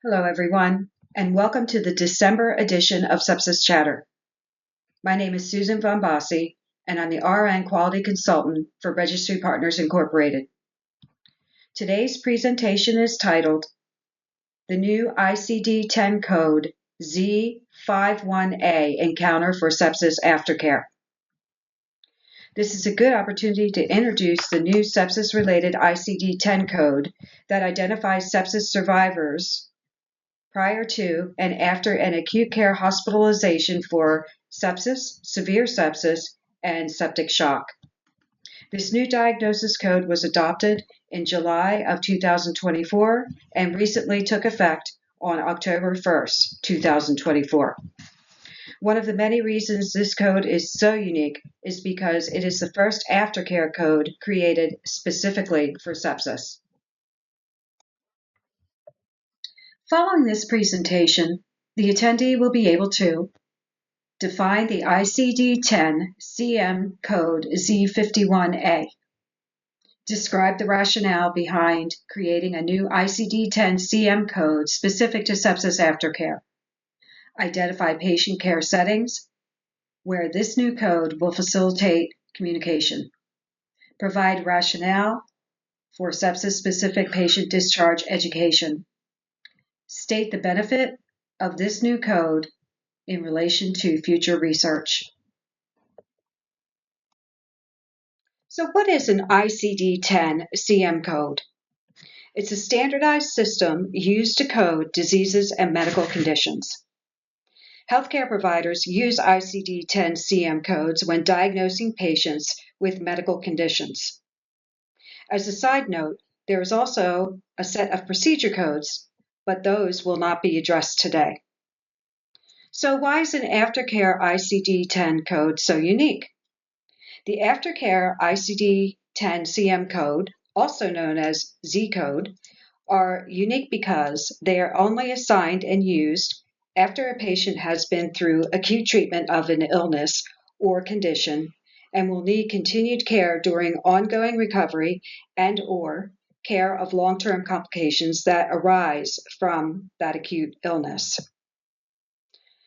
Hello, everyone, and welcome to the December edition of Sepsis Chatter. My name is Susan Von Bossi, and I'm the RN Quality Consultant for Registry Partners Incorporated. Today's presentation is titled The New ICD-10 Code Z51.A Encounter for Sepsis Aftercare. This is a good opportunity to introduce the new sepsis-related ICD-10 code that identifies sepsis survivors prior to and after an acute care hospitalization for sepsis, severe sepsis, and septic shock. This new diagnosis code was adopted in July of 2024 and recently took effect on October 1st, 2024. One of the many reasons this code is so unique is because it is the first aftercare code created specifically for sepsis. Following this presentation, the attendee will be able to define the ICD-10 CM Code Z51.A, describe the rationale behind creating a new ICD-10 CM Code specific to sepsis aftercare, identify patient care settings where this new code will facilitate communication, provide rationale for sepsis-specific patient discharge education, state the benefit of this new code in relation to future research. So what is an ICD-10 CM code? It's a standardized system used to code diseases and medical conditions. Healthcare providers use ICD-10 CM codes when diagnosing patients with medical conditions. As a side note, there is also a set of procedure codes, but those will not be addressed today. So why is an aftercare ICD-10 code so unique? The aftercare ICD-10 CM code, also known as Z code, are unique because they are only assigned and used after a patient has been through acute treatment of an illness or condition and will need continued care during ongoing recovery and/or care of long-term complications that arise from that acute illness.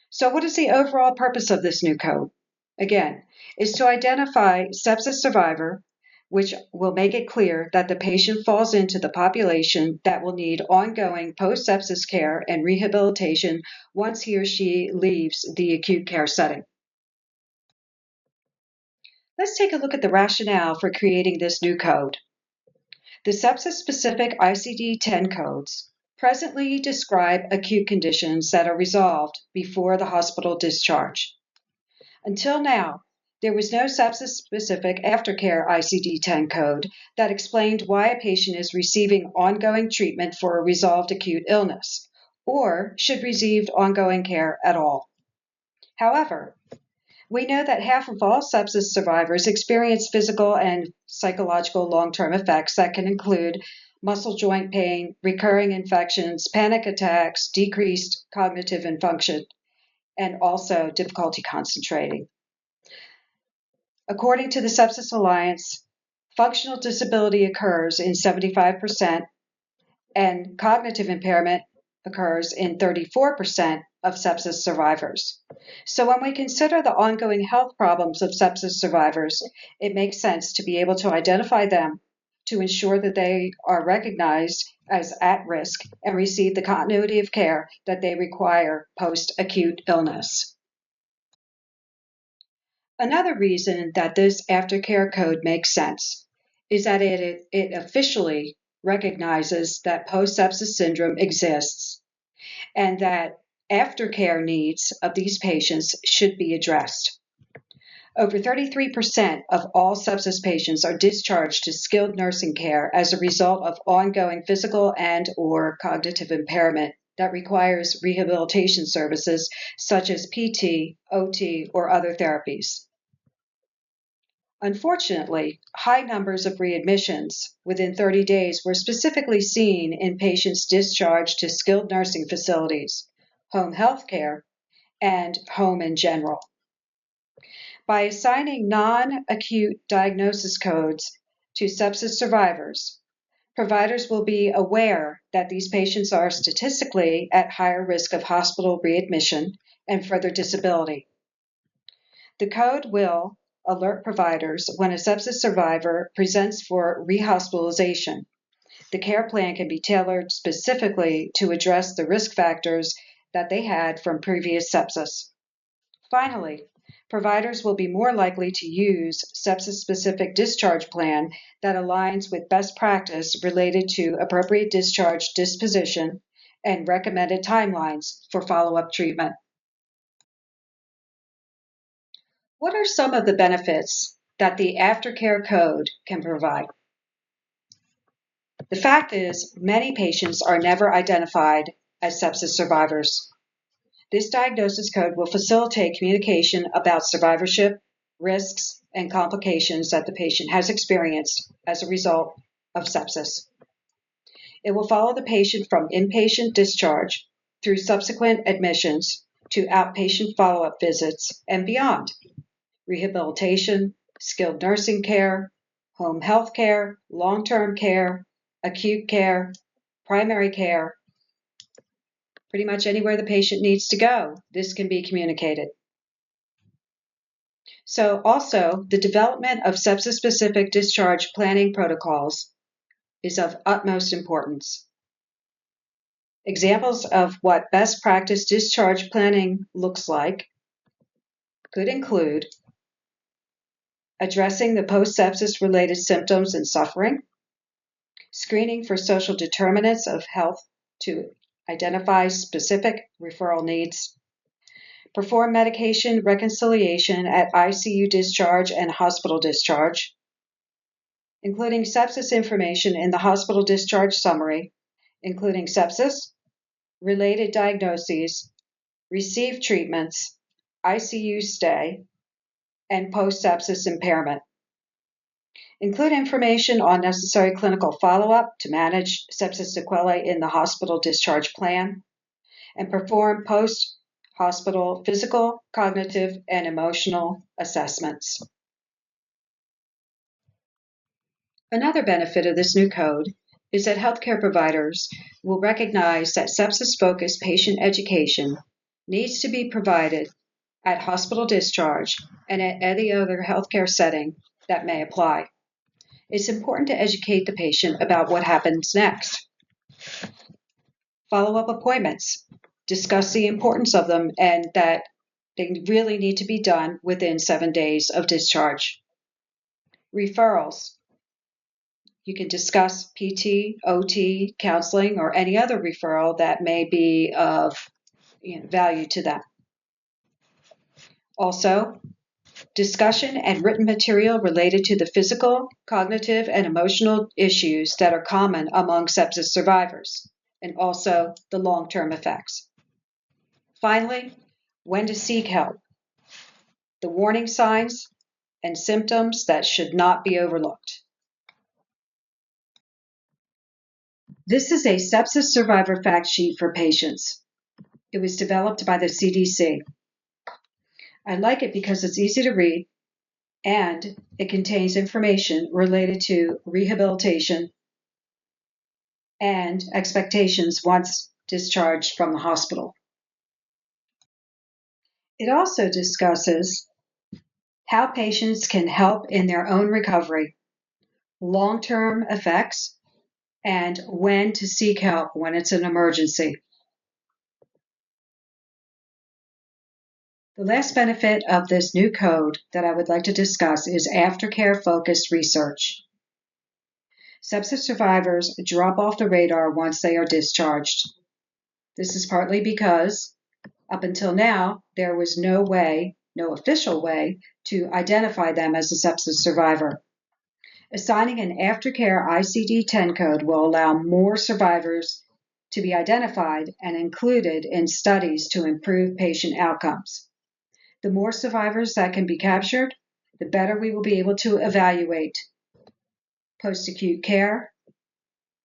So what is the overall purpose of this new code? Again, is to identify sepsis survivor, which will make it clear that the patient falls into the population that will need ongoing post-sepsis care and rehabilitation once he or she leaves the acute care setting. Let's take a look at the rationale for creating this new code. The sepsis-specific ICD-10 codes presently describe acute conditions that are resolved before the hospital discharge. Until now, there was no sepsis-specific aftercare ICD-10 code that explained why a patient is receiving ongoing treatment for a resolved acute illness, or should receive ongoing care at all. However, we know that half of all sepsis survivors experience physical and psychological long-term effects that can include muscle joint pain, recurring infections, panic attacks, decreased cognitive function, and also difficulty concentrating. According to the Sepsis Alliance, functional disability occurs in 75% and cognitive impairment occurs in 34% of sepsis survivors. So when we consider the ongoing health problems of sepsis survivors, it makes sense to be able to identify them to ensure that they are recognized as at risk and receive the continuity of care that they require post-acute illness. Another reason that this aftercare code makes sense is that it officially recognizes that post-sepsis syndrome exists and that aftercare needs of these patients should be addressed. Over 33% of all sepsis patients are discharged to skilled nursing care as a result of ongoing physical and/or cognitive impairment that requires rehabilitation services such as PT, OT, or other therapies. Unfortunately, high numbers of readmissions within 30 days were specifically seen in patients discharged to skilled nursing facilities, home health care, and home in general. By assigning non-acute diagnosis codes to sepsis survivors, Providers will be aware that these patients are statistically at higher risk of hospital readmission and further disability. The code will alert providers when a sepsis survivor presents for rehospitalization. The care plan can be tailored specifically to address the risk factors that they had from previous sepsis. Finally, providers will be more likely to use sepsis-specific discharge plan that aligns with best practice related to appropriate discharge disposition and recommended timelines for follow-up treatment. What are some of the benefits that the Aftercare Code can provide? The fact is, many patients are never identified as sepsis survivors. This diagnosis code will facilitate communication about survivorship, risks, and complications that the patient has experienced as a result of sepsis. It will follow the patient from inpatient discharge through subsequent admissions to outpatient follow-up visits and beyond, rehabilitation, skilled nursing care, home health care, long-term care, acute care, primary care. Pretty much anywhere the patient needs to go, this can be communicated. So also, the development of sepsis-specific discharge planning protocols is of utmost importance. Examples of what best practice discharge planning looks like could include addressing the post-sepsis related symptoms and suffering, screening for social determinants of health to identify specific referral needs, perform medication reconciliation at ICU discharge and hospital discharge, including sepsis information in the hospital discharge summary, including sepsis, related diagnoses, received treatments, ICU stay, and post-sepsis impairment. Include information on necessary clinical follow-up to manage sepsis sequelae in the hospital discharge plan, and perform post-hospital physical, cognitive, and emotional assessments. Another benefit of this new code is that healthcare providers will recognize that sepsis-focused patient education needs to be provided at hospital discharge and at any other healthcare setting that may apply. It's important to educate the patient about what happens next. Follow-up appointments. Discuss the importance of them and that they really need to be done within 7 days of discharge. Referrals. You can discuss PT, OT, counseling, or any other referral that may be of value to them. Also, discussion and written material related to the physical, cognitive, and emotional issues that are common among sepsis survivors, and also the long-term effects. Finally, when to seek help. The warning signs and symptoms that should not be overlooked. This is a sepsis survivor fact sheet for patients. It was developed by the CDC. I like it because it's easy to read and it contains information related to rehabilitation and expectations once discharged from the hospital. It also discusses how patients can help in their own recovery, long-term effects, and when to seek help when it's an emergency. The last benefit of this new code that I would like to discuss is aftercare-focused research. Sepsis survivors drop off the radar once they are discharged. This is partly because, up until now, there was no official way, to identify them as a sepsis survivor. Assigning an aftercare ICD-10 code will allow more survivors to be identified and included in studies to improve patient outcomes. The more survivors that can be captured, the better we will be able to evaluate post-acute care,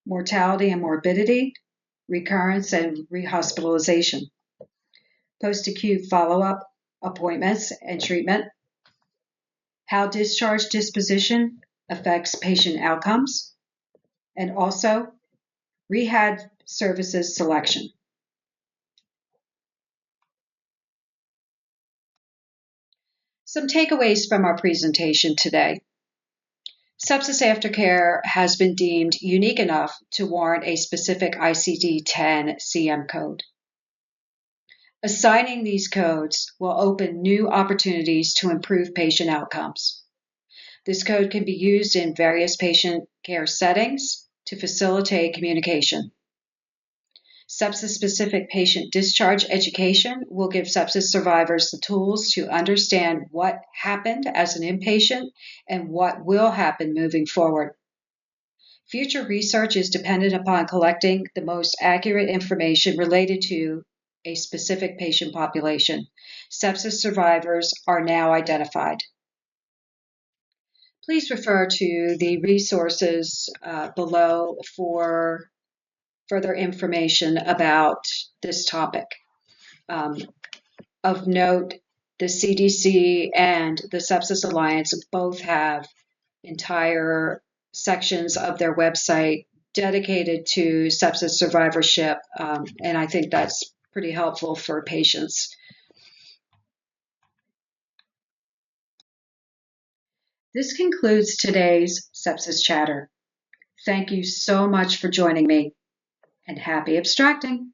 mortality and morbidity, recurrence and rehospitalization, post-acute follow-up appointments and treatment, how discharge disposition affects patient outcomes, and also rehab services selection. Some takeaways from our presentation today. Sepsis Aftercare has been deemed unique enough to warrant a specific ICD-10 CM code. Assigning these codes will open new opportunities to improve patient outcomes. This code can be used in various patient care settings to facilitate communication. Sepsis-specific patient discharge education will give sepsis survivors the tools to understand what happened as an inpatient and what will happen moving forward. Future research is dependent upon collecting the most accurate information related to a specific patient population. Sepsis survivors are now identified. Please refer to the resources below for further information about this topic. Of note, the CDC and the Sepsis Alliance both have entire sections of their website dedicated to sepsis survivorship, and I think that's pretty helpful for patients. This concludes today's Sepsis Chatter. Thank you so much for joining me, and happy abstracting!